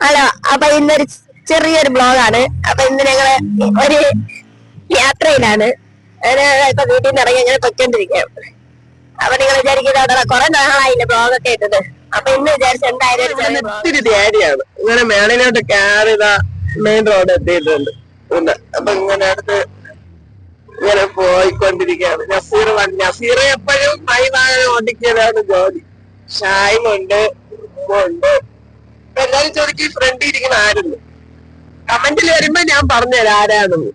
Hello, അപ്പൊ ഇന്നൊരു ചെറിയൊരു ബ്ലോഗാണ്. അപ്പൊ ഇന്ന് ഞങ്ങള് ഒരു യാത്രയിലാണ്. ഇപ്പൊ വീട്ടിൽ നിന്ന് ഇറങ്ങി ഇങ്ങനെ പൊയ്ക്കൊണ്ടിരിക്കുകയാണ്. അപ്പൊ നിങ്ങൾ വിചാരിക്കുന്നത് കുറെ നാളായില്ല ബ്ലോഗൊക്കെ ഇട്ടത്. അപ്പൊ ഇന്ന് വിചാരിച്ച എന്തായാലും ഒത്തിരി ധ്യാനിയാണ്. ഇങ്ങനെ മേളിലോട്ട് കയറിത മെയിൻ റോഡ് എത്തിയിട്ടുണ്ട്. അപ്പൊ ഇങ്ങനെ അടുത്ത് ഇങ്ങനെ പോയിക്കൊണ്ടിരിക്കുകയാണ്. നസീർ എപ്പോഴും മൈ വാഹനം ഓടിക്കലാണ് ജോലി. ഷായ്മുണ്ട്, ഉമ്മുണ്ട്. എല്ലാരും ചോദിക്കും ഫ്രണ്ട് ഇരിക്കുന്ന ആരെന്ന്. കമന്റിൽ വരുമ്പോ ഞാൻ പറഞ്ഞുതരാം ആരാണെന്ന്.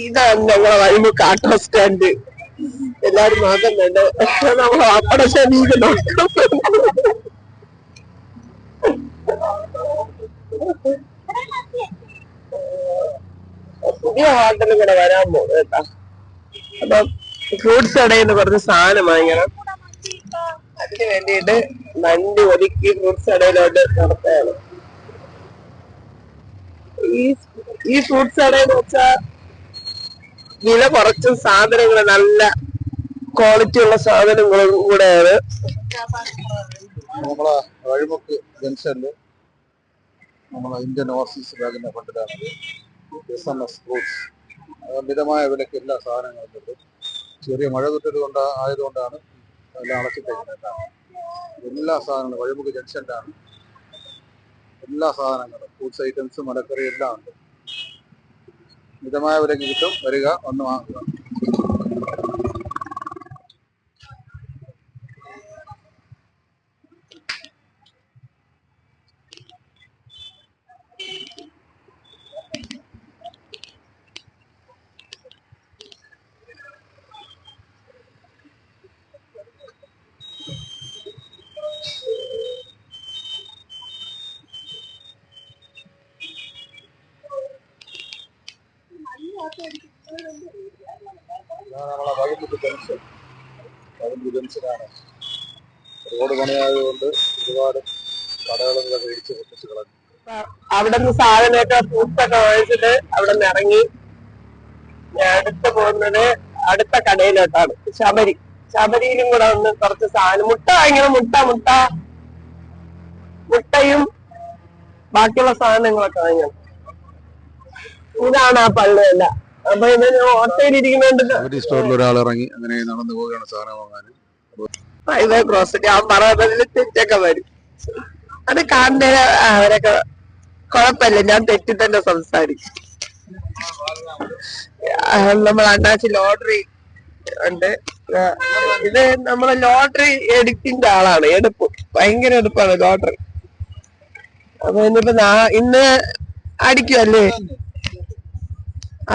ഇതാണ് ഞങ്ങളെ വഴിമുക്ക് ആട്ടോ സ്റ്റാൻഡ്. എല്ലാരും നോക്കുന്നുണ്ട്. നമ്മൾ അപ്പട ശരീരം നോക്കണം. പുതിയ ഹോട്ടൽ ഇങ്ങനെ വരാൻ പോകും കേട്ടാ. അപ്പൊ ഫ്രൂട്ട്സ് കടയിൽ പറഞ്ഞ സാധനം വാങ്ങിക്കണം. അതിന് വേണ്ടിയിട്ട് വണ്ടി ഒതുക്കി ഫ്രൂട്ട്സ് കടയിലോട്ട് നടത്തുകയാണ്. ഈ ഫ്രൂട്ട്സ് കടയെന്ന് വെച്ചാൽ വില കുറച്ചും സാധനങ്ങൾ നല്ല ക്വാളിറ്റി ഉള്ള സാധനങ്ങളും കൂടെയാണ്. നമ്മളെ വഴിമുക്ക് ജംഗ്ഷനില് നമ്മളെ ഇന്ത്യൻ ഓവർസീസ് ബാങ്കിന്റെ ഫണ്ടിലാണ് SMS ഫ്രൂട്ട്സ്. മിതമായ വിലയ്ക്ക് എല്ലാ സാധനങ്ങളും കിട്ടും. ചെറിയ മഴ തൊട്ടത് ആയതുകൊണ്ടാണ് എല്ലാം അടച്ചിട്ടേക്കുന്നത്. എല്ലാ സാധനങ്ങളും വഴിമുക്ക് ജംഗ്ഷനിലാണ്. എല്ലാ സാധനങ്ങളും ഫ്രൂട്ട്സ് ഐറ്റംസ്, മലക്കറി എല്ലാം ഉണ്ട്. മിതമായ വിലയ്ക്ക് കിട്ടും. വരിക, ഒന്ന് വാങ്ങുക. നമ്മളെ വഴിമുക്ക് ജംഗ്ഷനാണ്. റോഡ് പണിയായതുകൊണ്ട് ഒരുപാട് കടകളൊക്കെ ഇടിച്ച് പൊട്ടിച്ച് കളഞ്ഞു. അവിടെ നിന്ന് സാധനമൊക്കെ ഫ്രൂട്ട്സ് ഒക്കെ വാങ്ങിച്ചിട്ട് അവിടെ നിന്ന് ഇറങ്ങി ഞാൻ അടുത്ത് പോകുന്നത് അടുത്ത കടയിലോട്ടാണ്. ശബരിയിലും കൂടെ ഒന്ന് കുറച്ച് സാധനം മുട്ട വാങ്ങിക്കണം. മുട്ടയും ബാക്കിയുള്ള സാധനങ്ങളൊക്കെ വാങ്ങിക്കണം. ഇതാണ് ആ പള്ളിയല്ല. അപ്പൊ ഇതിന് ഓട്ടോയിലിരിക്കുന്നുണ്ട്. സ്റ്റോറിൽ ഒരാൾ ഇറങ്ങി അങ്ങനെ നടന്നു പോവുകയാണ് സാധനം വാങ്ങാൻ. ഹൈവേ ക്രോസ് ഞാൻ പറഞ്ഞതിൽ തെറ്റൊക്കെ വരും. അത് കാണുന്ന അവരൊക്കെ കുഴപ്പമില്ല, ഞാൻ തെറ്റി തന്നെ സംസാരിക്കും. നമ്മൾ അണ്ണാച്ചി ലോട്ടറി ഉണ്ട്. ഇത് നമ്മളെ ലോട്ടറി എടുക്കിന്റെ ആളാണ്. ഭയങ്കര എടുപ്പാണ് ലോട്ടറി. അപ്പൊ ഇന്നിപ്പോ ഇന്ന് അടിക്കുമല്ലേ?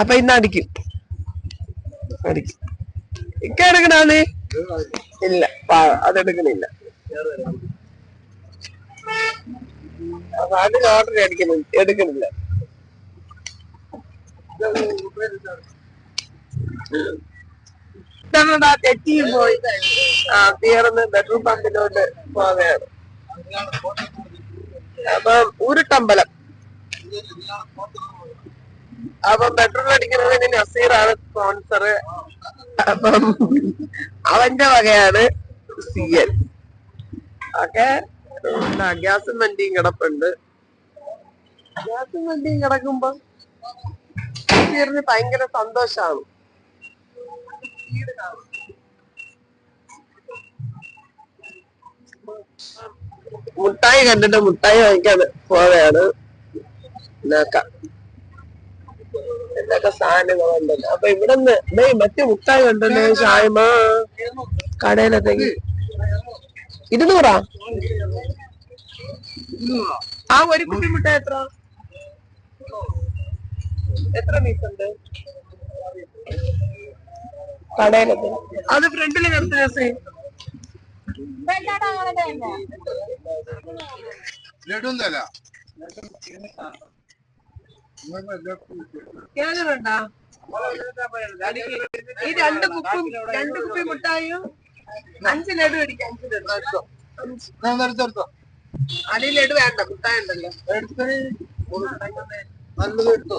അപ്പൊ ഇന്ന് അടിക്കും. ഇക്ക എടുക്കണാണ്? ഇല്ല, അതെടുക്കണില്ല. അപ്പൊ അത് ലോട്ടറി എടുക്കണില്ല. തെറ്റിയും പോയി തീർന്ന് പെട്രോൾ പമ്പിലോട്ട് പോവുകയാണ്. അപ്പൊ ഉരുട്ടമ്പലം. അപ്പൊ പെട്രോൾ അടിക്കുന്നതിന് നസീറാണ് സ്പോൺസർ. അപ്പം അവന്റെ വകയാണ് CL ഒക്കെ. ഗ്യാസും വണ്ടിയും കിടപ്പുണ്ട്. ഗ്യാസും വണ്ടിയും കിടക്കുമ്പോ നസീറിന് ഭയങ്കര സന്തോഷാണ്. മുട്ടായി കണ്ടിട്ട് മുട്ടായി വാങ്ങിക്കാൻ പോവുകയാണ്. എന്തൊക്കെ സാധനങ്ങളുണ്ടല്ലോ. അപ്പൊ ഇവിടുന്ന് മറ്റു മുട്ടായി കണ്ടല്ലോ. ഷായ്മ കടയിലത്തേക്ക് 200. ആ ഒരു കുപ്പി മുട്ടായി എത്ര പീസുണ്ട് കടയിലത്തെ? അത് ഫ്രണ്ടില് നിർത്തി. ഈ രണ്ട് കുപ്പി മുട്ടായും 5 ലഡു അടിക്കാം. 5 ലഡു അടി ലഡു വേണ്ട, മുട്ടായി ഉണ്ടല്ലോ. നല്ലത് എടുത്തോ.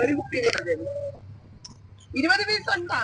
ഒരു കുപ്പി 20 പീസ് ഉണ്ടാ